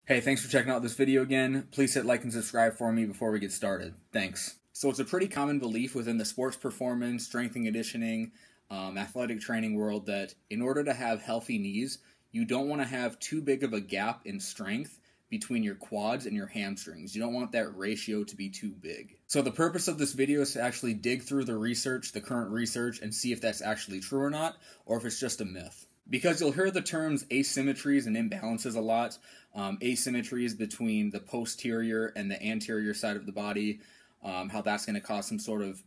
Hey, thanks for checking out this video again. Please hit like and subscribe for me before we get started. Thanks. So it's a pretty common belief within the sports performance, strength and conditioning, athletic training world that in order to have healthy knees, you don't want to have too big of a gap in strength between your quads and your hamstrings. You don't want that ratio to be too big. So the purpose of this video is to actually dig through the research, the current research, and see if that's actually true or not, or if it's just a myth. Because you'll hear the terms asymmetries and imbalances a lot. Asymmetries between the posterior and the anterior side of the body, how that's going to cause some sort of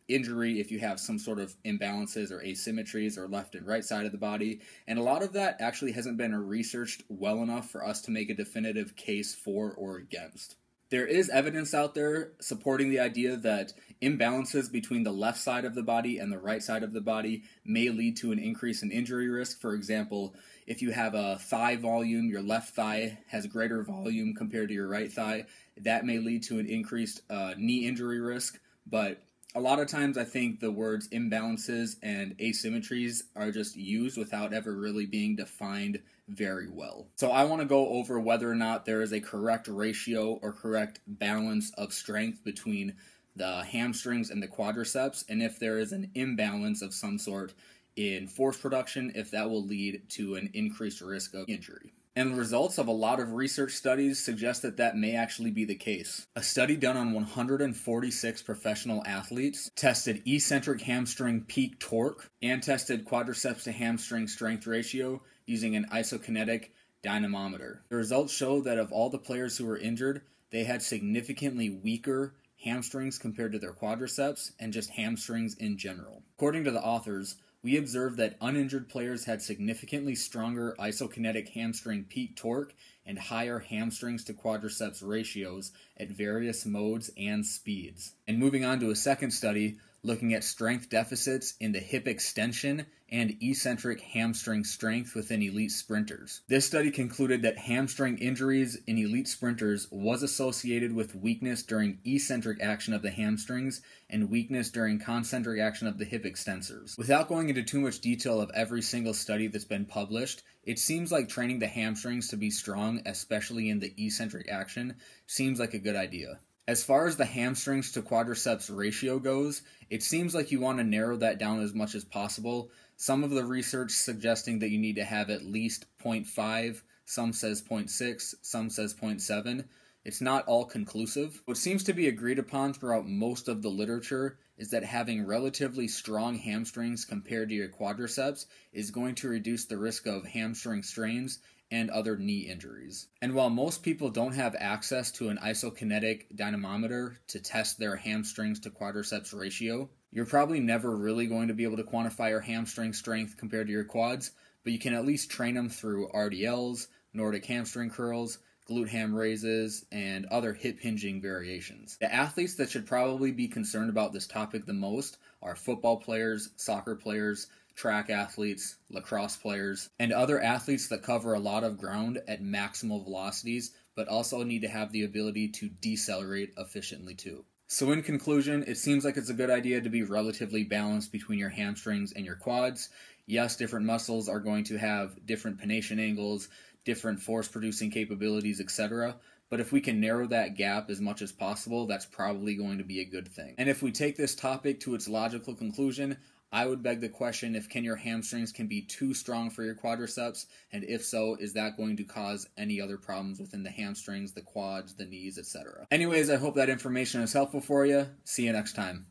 injury if you have some sort of imbalances or asymmetries or left and right side of the body. And a lot of that actually hasn't been researched well enough for us to make a definitive case for or against. There is evidence out there supporting the idea that imbalances between the left side of the body and the right side of the body may lead to an increase in injury risk. For example, if you have a thigh volume, your left thigh has greater volume compared to your right thigh, that may lead to an increased knee injury risk. But a lot of times I think the words imbalances and asymmetries are just used without ever really being defined very well. So I want to go over whether or not there is a correct ratio or correct balance of strength between the hamstrings and the quadriceps, and if there is an imbalance of some sort in force production, if that will lead to an increased risk of injury. And the results of a lot of research studies suggest that that may actually be the case. A study done on 146 professional athletes tested eccentric hamstring peak torque and tested quadriceps to hamstring strength ratio using an isokinetic dynamometer. The results show that of all the players who were injured, they had significantly weaker hamstrings compared to their quadriceps and just hamstrings in general. According to the authors, we observed that uninjured players had significantly stronger isokinetic hamstring peak torque and higher hamstrings to quadriceps ratios at various modes and speeds. And moving on to a second study, looking at strength deficits in the hip extension and eccentric hamstring strength within elite sprinters. This study concluded that hamstring injuries in elite sprinters was associated with weakness during eccentric action of the hamstrings and weakness during concentric action of the hip extensors. Without going into too much detail of every single study that's been published, it seems like training the hamstrings to be strong, especially in the eccentric action, seems like a good idea. As far as the hamstrings to quadriceps ratio goes, it seems like you want to narrow that down as much as possible. Some of the research suggesting that you need to have at least 0.5, some says 0.6, some says 0.7. It's not all conclusive. What seems to be agreed upon throughout most of the literature is that having relatively strong hamstrings compared to your quadriceps is going to reduce the risk of hamstring strains and other knee injuries. And while most people don't have access to an isokinetic dynamometer to test their hamstrings to quadriceps ratio, you're probably never really going to be able to quantify your hamstring strength compared to your quads, but you can at least train them through RDLs, Nordic hamstring curls, glute ham raises, and other hip hinging variations. The athletes that should probably be concerned about this topic the most are football players, soccer players, track athletes, lacrosse players, and other athletes that cover a lot of ground at maximal velocities, but also need to have the ability to decelerate efficiently too. So in conclusion, it seems like it's a good idea to be relatively balanced between your hamstrings and your quads. Yes, different muscles are going to have different pennation angles, different force-producing capabilities, etc., but if we can narrow that gap as much as possible, that's probably going to be a good thing. And if we take this topic to its logical conclusion, I would beg the question if your hamstrings can be too strong for your quadriceps, and if so, is that going to cause any other problems within the hamstrings, the quads, the knees, etc. Anyways, I hope that information is helpful for you. See you next time.